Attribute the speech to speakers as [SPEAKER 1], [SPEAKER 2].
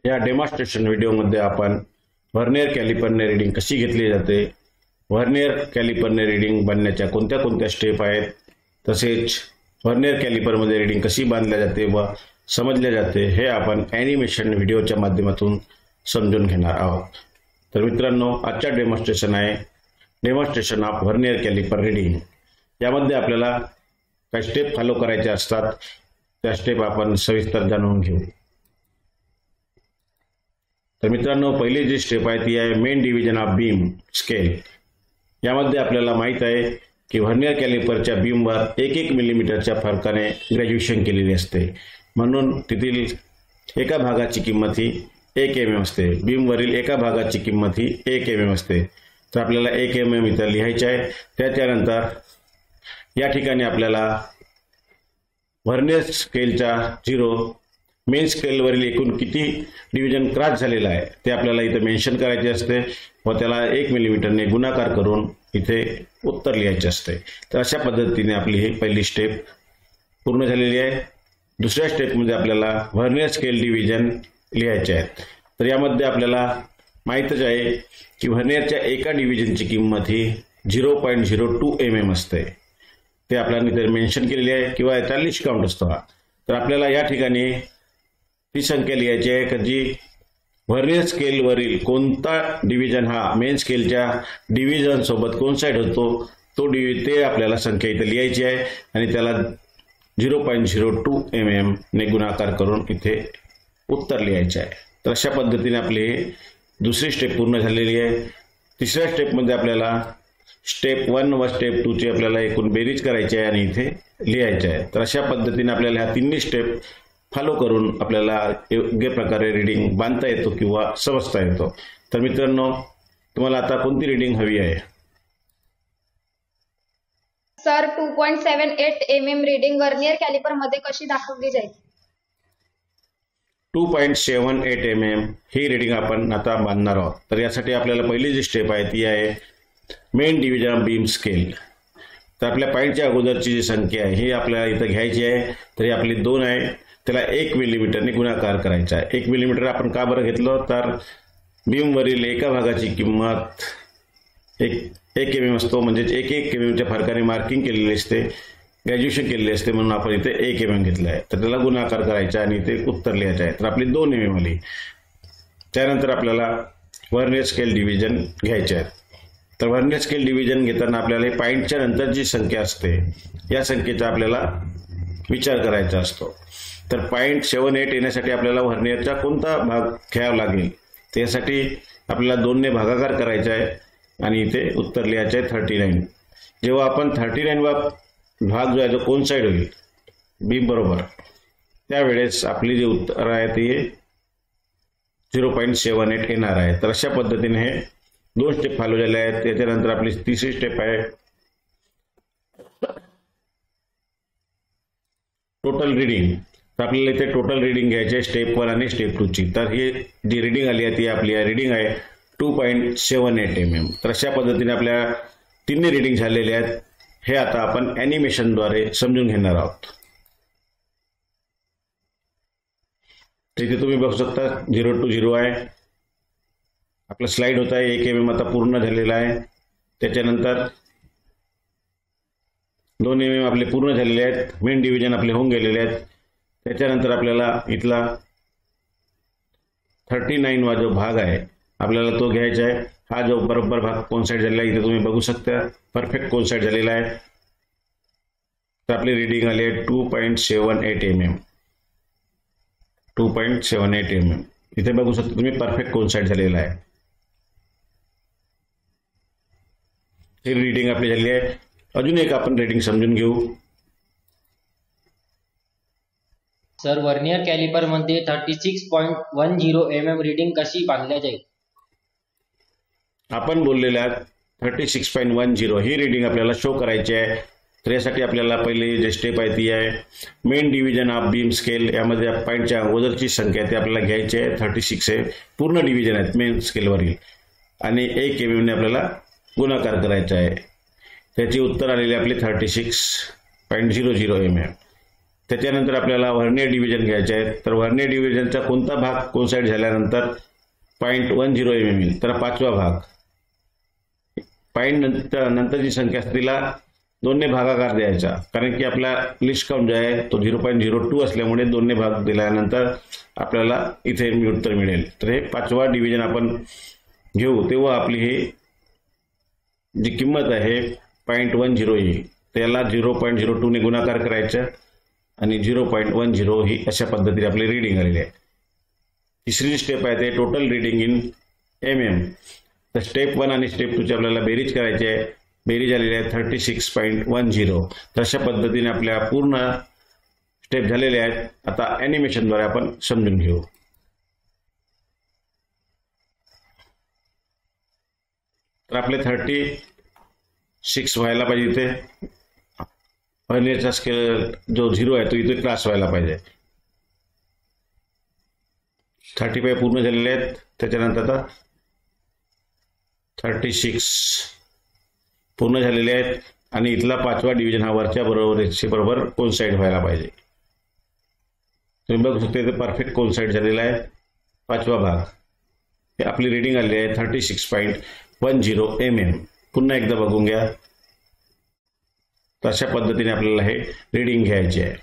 [SPEAKER 1] या डेमॉन्स्ट्रेशन व्हिडिओमध्ये आपण व्हर्नियर कॅलिपरने रीडिंग कशी घेतली जाते, व्हर्नियर कॅलिपरने रीडिंग बनण्याच्या कोणत्या कोणत्या स्टेप आहेत, तसेच व्हर्नियर कॅलिपरमध्ये रीडिंग कशी बांधल्या जाते व समजले जाते हे आपण ॲनिमेशन व्हिडिओच्या माध्यमातून समजून घेणार आहोत। तर मित्रांनो, आजचा डेमॉन्स्ट्रेशन आहे demonstration of vernier calliper reading. यामध्ये आपल्याला काही स्टेप फॉलो करायचे असतात, त्या स्टेप आपण सविस्तर जाणून घेऊ। तर मित्रांनो, पहिली जी स्टेप आहे ती आहे main division of beam scale. यामध्ये आपल्याला माहित आहे की व्हर्नियर कॅलिपरच्या बीमवर 1-1 मिलीमीटरच्या फरकाने ग्रॅज्युएशन केलेली असते, म्हणून तिथील एका भागाची किंमत ही 1 mm असते। बीमवरील एका भागाची किंमत ही 1 mm असते। तर आपल्याला 1 mm इथं लिहायचे आहे। त्याच्यानंतर या ठिकाणी आपल्याला व्हर्नियर स्केलचा 0 मेन स्केलवरील एकूण किती डिव्हिजन क्रॉस झालेला आहे ते आपल्याला इथे मेन्शन करायचे असते व त्याला 1 मिलीमीटरने गुणाकार करून इथे उत्तर लिहायचे असते। तर अशा पद्धतीने आपली ही पहिली स्टेप पूर्ण झालेली आहे। दुसऱ्या स्टेपमध्ये आपल्याला व्हर्नियर स्केल डिव्हिजन लिहायचे आहेत। तर यामध्ये आपल्याला माहितच आहे की व्हर्नियरच्या एका डिव्हिजनची किंमत ही 0.02 mm असते। ते आपल्याला इथे मेन्शन केलेली आहे किंवा याचा लिस्ट काउंट असतो। तर आपल्याला या ठिकाणी ती संख्या लिहायची आहे की जी व्हर्नियर स्केलवरील कोणता डिव्हिजन हा मेन स्केलच्या डिव्हिजन सोबत कोइन्साइड होतो तो ते आपल्याला संख्या इथे लिहायची आहे आणि त्याला 0.02 mm ने गुणाकार करून इथे उत्तर लिहायचे आहे। तर अशा पद्धतीने आपली दुसरी स्टेप पूर्ण झालेली आहे। तिसऱ्या स्टेपमध्ये आपल्याला स्टेप 1 व स्टेप 2 ची आपल्याला एकूण बेरीज करायची आहे आणि इथे लिहायचे आहे। तर अशा पद्धतीने आपल्याला ह्या तिन्ही स्टेप फॉलो करून आपल्याला योग्य प्रकारे रीडिंग बांधता येतो किंवा समजता येतो। तर मित्रांनो, तुम्हाला आता कोणती रीडिंग हवी आहे?
[SPEAKER 2] Sir 2.78 mm reading vernier calliper मध्ये कशी दाखवली जाईल?
[SPEAKER 1] 2.78 mm ही रीडिंग आपण आता बांधणार आहोत। तर यासाठी आपल्याला पहिली जी स्टेप आहे ती आहे main division of beam scale. तर आपल्या पॉईंटच्या अगोदरची जी संख्या आहे ही आपल्याला इथे घ्यायची आहे। तर ही आपली 2 आहे, त्याला 1 मिलीमीटरने गुणाकार करायचा आहे। 1 मिलीमीटर आपण का बरं घेतलं, तर बीमवरील एका भागाची किंमत 1 mm असतो, म्हणजे 1 mm च्या फरकाने मार्किंग केलेली असते, ग्रॅज्युएशन केलेली असते, म्हणून आपण इथे 1 mm घेतलं आहे। तर त्याला गुणाकार करायचा आणि इथे उत्तर लिहायचं आहे। तर आपली 2 mm आली। त्यानंतर आपल्याला व्हर्नियर स्केल डिव्हिजन घ्यायचे आहे। तर व्हर्नियर स्केल डिव्हिजन घेताना आपल्याला पॉईंटच्या नंतर जी संख्या असते या संख्येचा आपल्याला विचार करायचा असतो। तर 0.78 येण्यासाठी आपल्याला व्हर्नियरचा कोणता भाग घ्यावा लागेल, त्यासाठी आपल्याला 2 ने भागाकार करायचा आहे आणि इथे उत्तर लिहायचे आहे 39। जेव्हा आपण 39 वा भाग जो आहे तो कोइन्साइड होईल बीम बरोबर, त्यावेळेस आपली जे उत्तर आहे ते 0.78 येणार आहे। तर अशा पद्धतीने हे 2 स्टेप फॉलो झाले आहेत। त्याच्यानंतर आपली तिसरी स्टेप आहे टोटल रीडिंग। तर आपल्याला इथे टोटल रीडिंग घ्यायची आहे स्टेप 1 आणि स्टेप 2 ची। तर ही जी रीडिंग आली आहे ती आपली रीडिंग आहे 2.78 mm। तर अशा पद्धतीने आपल्या तिन्ही रीडिंग झालेले आहेत। हे आता आपण ॲनिमेशनद्वारे समजून घेणार आहोत। इथे तुम्ही बघू शकता 0 to 0 आहे, आपला स्लाइड होत आहे। 1 mm आता पूर्ण झालेला आहे। त्याच्यानंतर 2 mm आपले पूर्ण झालेले आहेत, मेन डिव्हिजन आपले होऊन गेलेले आहेत। त्याच्यानंतर आपल्याला इथला 39 वा जो भाग आहे आपल्याला तो घ्यायचा आहे। हा जो बरोबर भाग कोइन्साइड झालेला आहे, इथे तुम्ही बघू शकता परफेक्ट कोइन्साइड झालेला आहे। तर आपली रीडिंग आली आहे 2.78 mm। 2.78 mm इथे बघू शकता तुम्ही परफेक्ट कोइन्साइड झालेला आहे। ही रीडिंग आपली झाली आहे। अजून एक आपण रीडिंग समजून घेऊ।
[SPEAKER 3] सर व्हर्नियर कॅलिपर मध्ये 36.10 mm रीडिंग कशी बांधल्या जाईल?
[SPEAKER 1] आपण बोललेल्या 36.10 ही रीडिंग आपल्याला शो करायची आहे। तर यासाठी आपल्याला पहिली जी स्टेप आहे ती आहे main division of beam scale. यामध्ये पॉईंटच्या अगोदरची संख्या ती आपल्याला घ्यायची आहे 36 आहे, पूर्ण डिव्हिजन आहेत मेन स्केलवरील। आणि 1 mm ने आपल्याला गुणाकार करायचा आहे. त्याची उत्तर आलेली आपली 36.00 mm. त्याच्यानंतर आपल्याला व्हर्नियर डिव्हिजन घ्यायचे आहे. तर व्हर्नियर डिव्हिजनचा कोणता भाग कोइन्साइड झाल्यानंतर 0.10 mm येईल, तर 5वा भाग. पॉईंट नंतरची संख्या असते तिला 2 ने भागाकार द्यायचा, कारण की आपला लिस्ट काउंट जो आहे तो 0.02 असल्यामुळे 2 ने भाग दिल्यानंतर आपल्याला इथे उत्तर मिळेल. तर हे 5वा डिव्हिजन आपण घेऊ तेव्हा आपली ही जी किंमत आहे 0.10 येईल. त्याला 0.02 ने गुणाकार करायचा आणि 0.10 ही अशा पद्धतीने आपली रीडिंग आलेली आहे. तिसरी स्टेप आहे ते टोटल रीडिंग इन mm. तर स्टेप 1 आणि स्टेप 2 ची आपल्याला बेरीज करायची आहे. बेरीज आलेली आहे 36.10. तर अशा पद्धतीने आपल्या पूर्ण स्टेप झालेले आहेत. आता ॲनिमेशनद्वारे आपण समजून घेऊ. तर आपले 36 व्हायला पाहिजे. इथे व्हर्नियरचा स्केल जो 0 आहे तो इथे क्रॉस व्हायला पाहिजे. 35 पूर्ण झालेले आहेत. त्याच्यानंतर आता 36 पूर्ण झालेले आहेत आणि इथला 5वा डिव्हिजन हा वरच्या बरोबर कोइन्साइड व्हायला पाहिजे. तुम्ही बघू शकता इथे परफेक्ट कोइन्साइड झालेला आहे 5वा भाग. हे आपली रीडिंग आलेली आहे 36.10 mm. पुन्हा एकदा बघून घ्या. तर अशा पद्धतीने आपल्याला हे रीडिंग घ्यायची आहे.